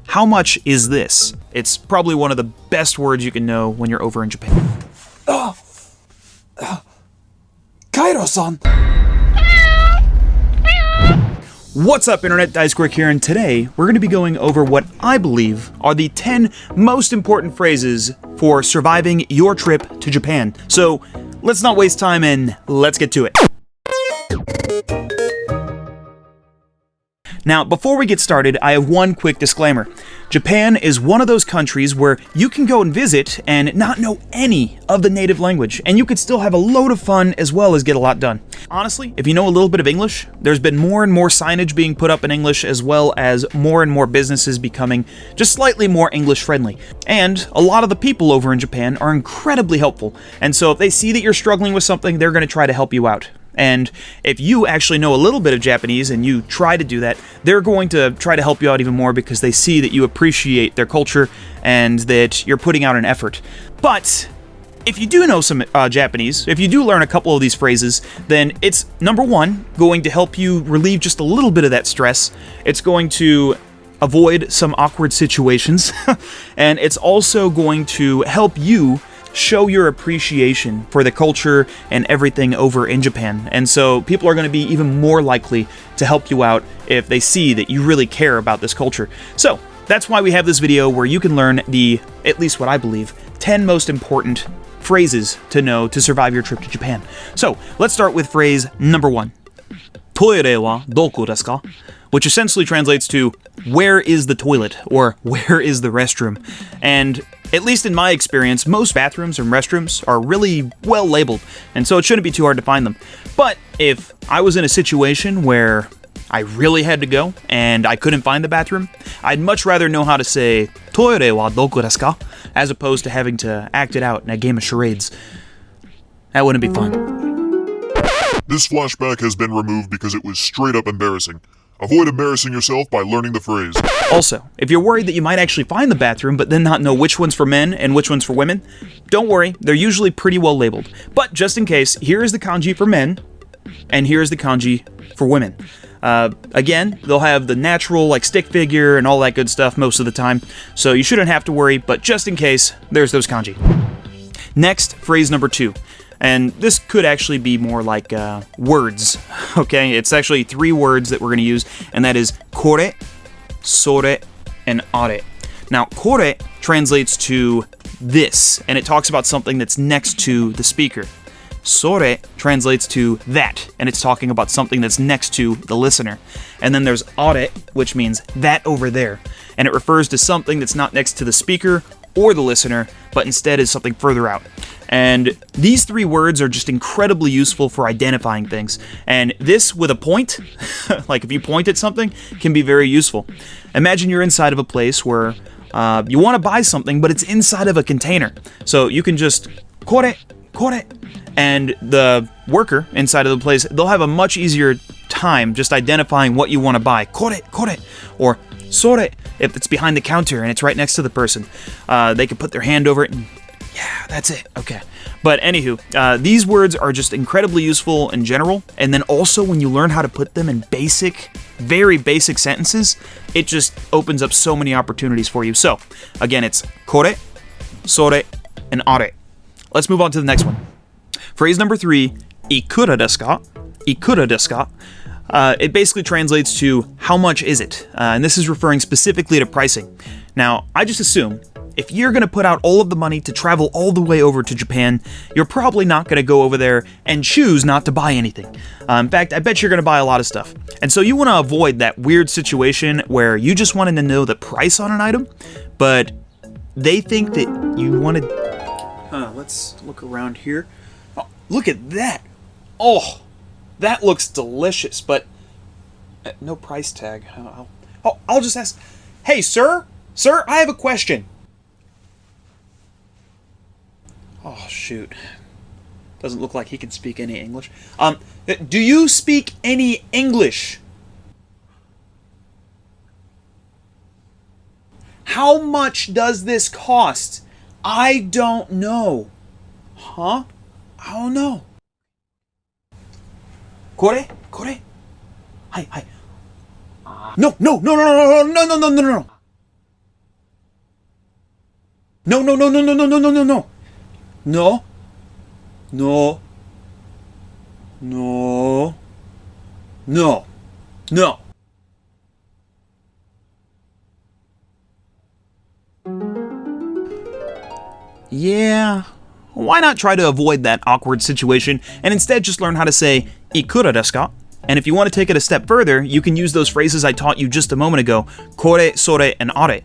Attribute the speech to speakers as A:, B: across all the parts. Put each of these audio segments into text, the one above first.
A: how much is this? It's probably one of the best words you can know when you're over in Japan.
B: Kairo-san!
A: What's up, Internet? Dyce Quirk here, and today we're going to be going over what I believe are the 10 most important phrases for surviving your trip to Japan. So let's not waste time and let's get to it. Now, before we get started, I have one quick disclaimer. Japan is one of those countries where you can go and visit and not know any of the native language, and you could still have a load of fun as well as get a lot done. Honestly, if you know a little bit of English, there's been more and more signage being put up in English, as well as more and more businesses becoming just slightly more English friendly. And a lot of the people over in Japan are incredibly helpful, and so if they see that you're struggling with something, they're going to try to help you out. And if you actually know a little bit of Japanese and you try to do that, they're going to try to help you out even more because they see that you appreciate their culture and that you're putting out an effort. But if you do know some Japanese, if you do learn a couple of these phrases, then it's, number one, going to help you relieve just a little bit of that stress. It's going to avoid some awkward situations. And it's also going to help you show your appreciation for the culture and everything over in Japan. And so people are going to be even more likely to help you out if they see that you really care about this culture. So that's why we have this video where you can learn the, at least what I believe, 10 most important phrases to know to survive your trip to Japan. So let's start with phrase number 1. Toire wa doko desu ka? Which essentially translates to, where is the toilet? Or where is the restroom? And at least in my experience, most bathrooms and restrooms are really well labeled, and so it shouldn't be too hard to find them. But if I was in a situation where I really had to go and I couldn't find the bathroom, I'd much rather know how to say toire wa doko desu ka as opposed to having to act it out in a game of charades. That wouldn't be fun.
C: This flashback has been removed because it was straight up embarrassing. Avoid embarrassing yourself by learning the phrase.
A: Also, if you're worried that you might actually find the bathroom but then not know which one's for men and which one's for women, don't worry, they're usually pretty well labeled. But just in case, here is the kanji for men, and here is the kanji for women. Again, they'll have the natural, like, stick figure and all that good stuff most of the time, so you shouldn't have to worry, but just in case, there's those kanji. Next, phrase number 2. And this could actually be more like words, okay? It's actually 3 words that we're going to use, and that is kore, sore, and are. Now, kore translates to this, and it talks about something that's next to the speaker. Sore translates to that, and it's talking about something that's next to the listener. And then there's are, which means that over there, and it refers to something that's not next to the speaker or the listener, but instead is something further out. And these 3 words are just incredibly useful for identifying things. And this with a point, like if you point at something, can be very useful. Imagine you're inside of a place where you want to buy something, but it's inside of a container. So you can just kore, and the worker inside of the place, they'll have a much easier time just identifying what you want to buy. Kore, or sore, if it's behind the counter and it's right next to the person. They can put their hand over it and yeah, that's it. Okay. But anywho, these words are just incredibly useful in general, and then also when you learn how to put them in basic, very basic sentences, it just opens up so many opportunities for you. So, again, it's kore, sore, and are. Let's move on to the next one. Phrase number 3, ikura desu ka? Ikura desu ka? It basically translates to, how much is it? And this is referring specifically to pricing. Now, I just assume, if you're going to put out all of the money to travel all the way over to Japan, you're probably not going to go over there and choose not to buy anything. In fact, I bet you're going to buy a lot of stuff. And so you want to avoid that weird situation where you just wanted to know the price on an item, but they think that you wanted... let's look around here. Oh, look at that! Oh, that looks delicious, but no price tag. I'll just ask, hey, sir, I have a question. Oh, shoot. Doesn't look like he can speak any English. Do you speak any English? How much does this cost? I don't know. Huh? I don't know. Kore? Hi. No. No, no, no, no, no, no, no, no, no, no. No. No. No. No. No. Yeah. Why not try to avoid that awkward situation and instead just learn how to say ikura desu ka? And if you want to take it a step further, you can use those phrases I taught you just a moment ago, kore, sore, and are.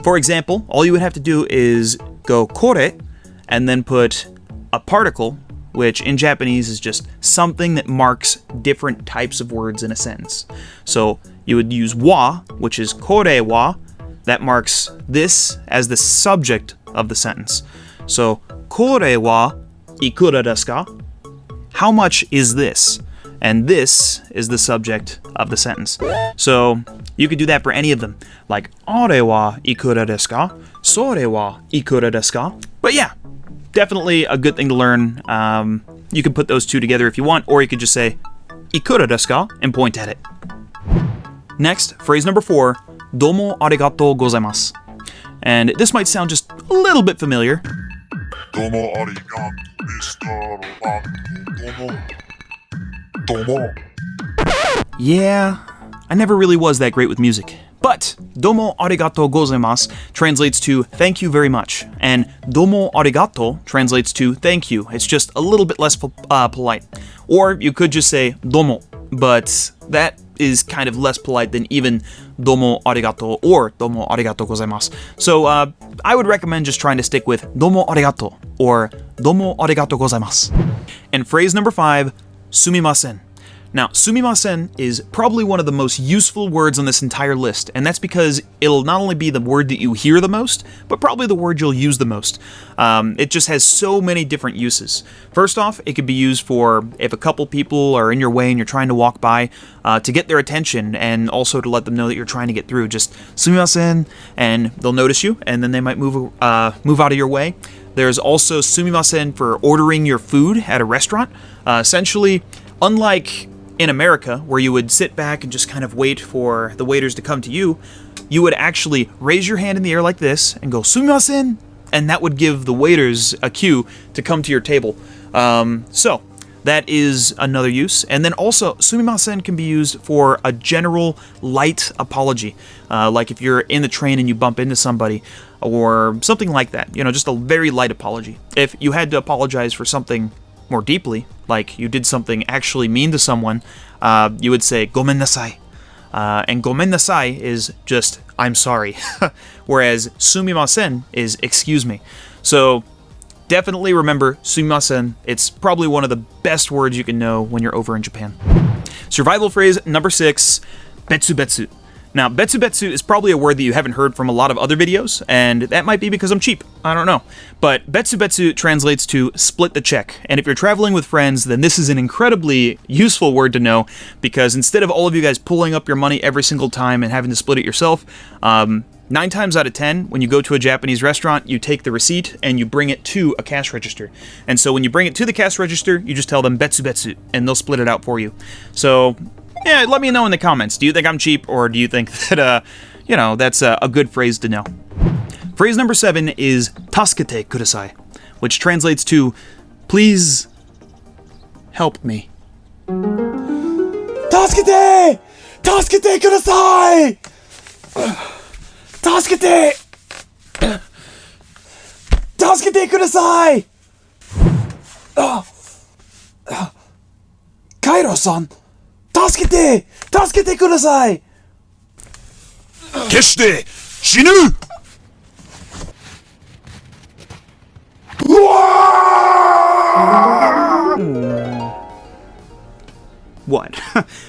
A: For example, all you would have to do is go kore and then put a particle, which in Japanese is just something that marks different types of words in a sentence. So you would use wa, which is kore wa, that marks this as the subject of the sentence. So, kore wa ikura desu ka? How much is this? And this is the subject of the sentence. So, you could do that for any of them. Like, are wa ikura desu ka? Sore wa ikura desu ka? But yeah, definitely a good thing to learn. You can put those two together if you want, or you could just say, ikura desu ka? And point at it. Next, phrase number 4, domo arigatou gozaimasu. And this might sound just a little bit familiar.
C: Domo arigato, Mr. Roboto. Domo.
A: Yeah, I never really was that great with music. But domo arigatou gozaimasu translates to thank you very much, and domo arigato translates to thank you. It's just a little bit less polite. Or you could just say domo, but that is kind of less polite than even domo arigato or domo arigatou gozaimasu. So I would recommend just trying to stick with domo arigato or domo arigatou gozaimasu. And phrase number 5, sumimasen. Now, sumimasen is probably one of the most useful words on this entire list, and that's because it'll not only be the word that you hear the most, but probably the word you'll use the most. It just has so many different uses. First off, it could be used for if a couple people are in your way and you're trying to walk by, to get their attention and also to let them know that you're trying to get through. Just sumimasen, and they'll notice you, and then they might move out of your way. There's also sumimasen for ordering your food at a restaurant. Essentially, unlike in America, where you would sit back and just kind of wait for the waiters to come to you, you would actually raise your hand in the air like this and go sumimasen, and that would give the waiters a cue to come to your table. So that is another use. And then also, sumimasen can be used for a general light apology, like if you're in the train and you bump into somebody, or something like that. You know, just a very light apology. If you had to apologize for something more deeply, like you did something actually mean to someone, you would say gomen nasai. And gomen nasai is just I'm sorry, whereas sumimasen is excuse me. So definitely remember sumimasen. It's probably one of the best words you can know when you're over in Japan. Survival phrase number 6, betsu betsu. Now, betsu betsu is probably a word that you haven't heard from a lot of other videos, and that might be because I'm cheap. I don't know. But betsu betsu translates to split the check. And if you're traveling with friends, then this is an incredibly useful word to know, because instead of all of you guys pulling up your money every single time and having to split it yourself, 9 times out of 10, when you go to a Japanese restaurant, you take the receipt and you bring it to a cash register. And so when you bring it to the cash register, you just tell them betsu betsu, and they'll split it out for you. So yeah, let me know in the comments. Do you think I'm cheap, or do you think that, that's a good phrase to know? Phrase number 7 is tasukete kudasai, which translates to, please help me.
B: Tasukete! Tasukete kudasai! Tasukete! Tasukete kudasai! Kairo-san! 助けてください
C: 決して死ぬ
A: What?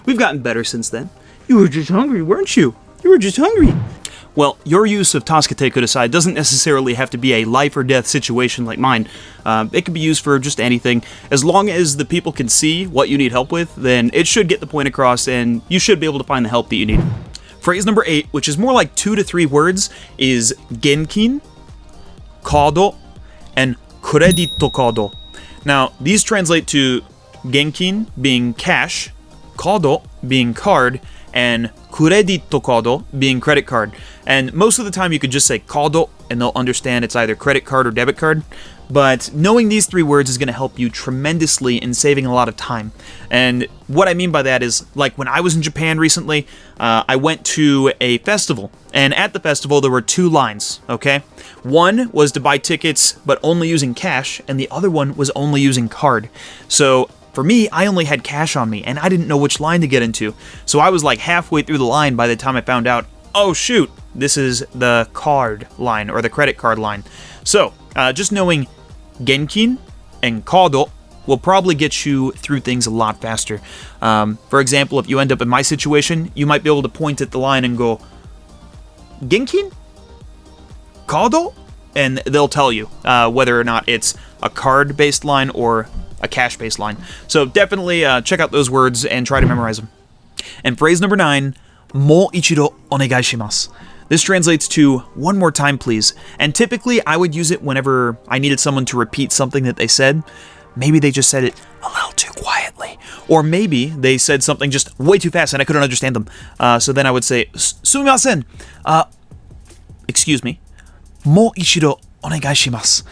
A: We've gotten better since then. You were just hungry, weren't you? You were just hungry. Well, your use of tasukete kudasai doesn't necessarily have to be a life or death situation like mine. It can be used for just anything. As long as the people can see what you need help with, then it should get the point across and you should be able to find the help that you need. Phrase number 8, which is more like 2 to 3 words, is genkin, kado, and credito kado. Now, these translate to genkin being cash, kado being card, and credito kado being credit card. And most of the time you could just say "kado" and they'll understand it's either credit card or debit card. But knowing these 3 words is going to help you tremendously in saving a lot of time. And what I mean by that is, like when I was in Japan recently, I went to a festival. And at the festival, there were 2 lines, okay? One was to buy tickets, but only using cash, and the other one was only using card. So for me, I only had cash on me, and I didn't know which line to get into. So I was like halfway through the line by the time I found out, oh shoot, this is the card line, or the credit card line. So, just knowing genkin and kado will probably get you through things a lot faster. For example, if you end up in my situation, you might be able to point at the line and go, genkin? Kado? And they'll tell you whether or not it's a card-based line or a cash-based line. So definitely check out those words and try to memorize them. And phrase number 9, mo ichido onegai shimasu. This translates to one more time, please. And typically, I would use it whenever I needed someone to repeat something that they said. Maybe they just said it a little too quietly. Or maybe they said something just way too fast and I couldn't understand them. So then I would say, sumimasen. Excuse me. Mo ichido onegai shimasu.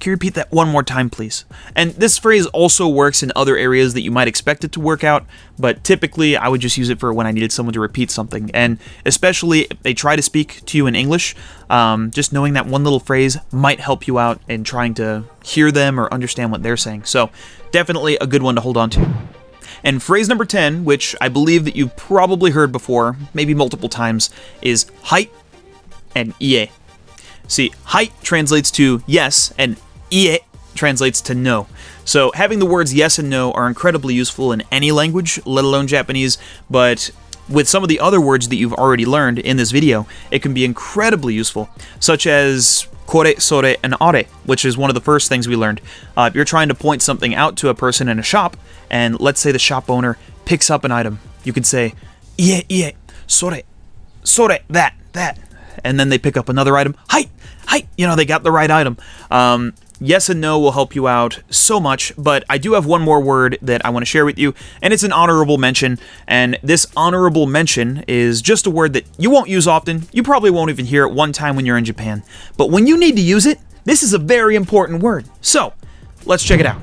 A: Can you repeat that one more time, please? And this phrase also works in other areas that you might expect it to work out, but typically I would just use it for when I needed someone to repeat something. And especially if they try to speak to you in English, just knowing that one little phrase might help you out in trying to hear them or understand what they're saying. So definitely a good one to hold on to. And phrase number 10, which I believe that you've probably heard before, maybe multiple times, is hai and ie. See, hai translates to yes, and ie translates to no. So having the words yes and no are incredibly useful in any language, let alone Japanese, but with some of the other words that you've already learned in this video, it can be incredibly useful, such as kore, sore, and are, which is one of the first things we learned. If you're trying to point something out to a person in a shop, and let's say the shop owner picks up an item, you could say, ie, sore, that, and then they pick up another item, hai, they got the right item. Yes and no will help you out so much, but I do have one more word that I want to share with you, and it's an honorable mention, and this honorable mention is just a word that you won't use often. You probably won't even hear it one time when you're in Japan, but when you need to use it, this is a very important word. So, let's check it out.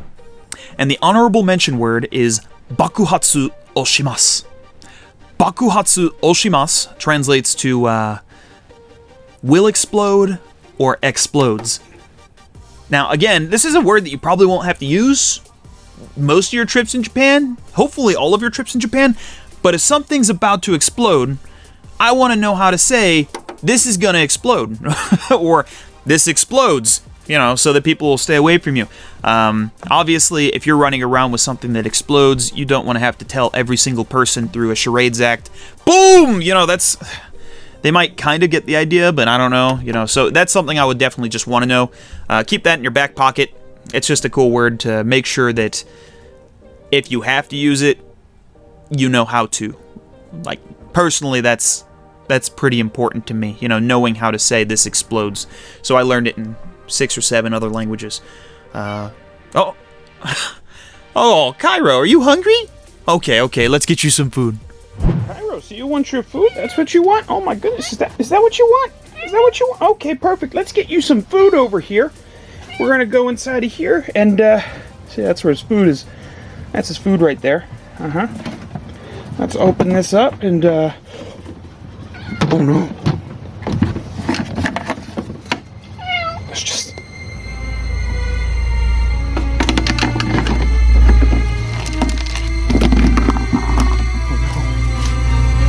A: And the honorable mention word is bakuhatsu oshimasu. Bakuhatsu oshimasu translates to will explode or explodes. Now, again, this is a word that you probably won't have to use most of your trips in Japan, hopefully all of your trips in Japan, but if something's about to explode, I want to know how to say, this is going to explode, or this explodes, so that people will stay away from you. Obviously, if you're running around with something that explodes, you don't want to have to tell every single person through a charades act, boom, that's... They might kind of get the idea, but I don't know, so that's something I would definitely just want to know. Keep that in your back pocket. It's just a cool word to make sure that if you have to use it, you know how to. Like, personally, that's pretty important to me, knowing how to say this explodes. So I learned it in 6 or 7 other languages. Oh, Cairo, are you hungry? Okay, let's get you some food.
D: Cairo, so you want your food? That's what you want? Oh my goodness, is that what you want? Is that what you want? Okay, perfect. Let's get you some food over here. We're gonna go inside of here and see, that's where his food is. That's his food right there. Let's open this up and oh no. Let's just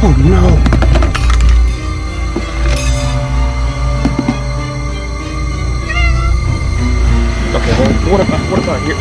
D: Oh no! Okay, well, what about here?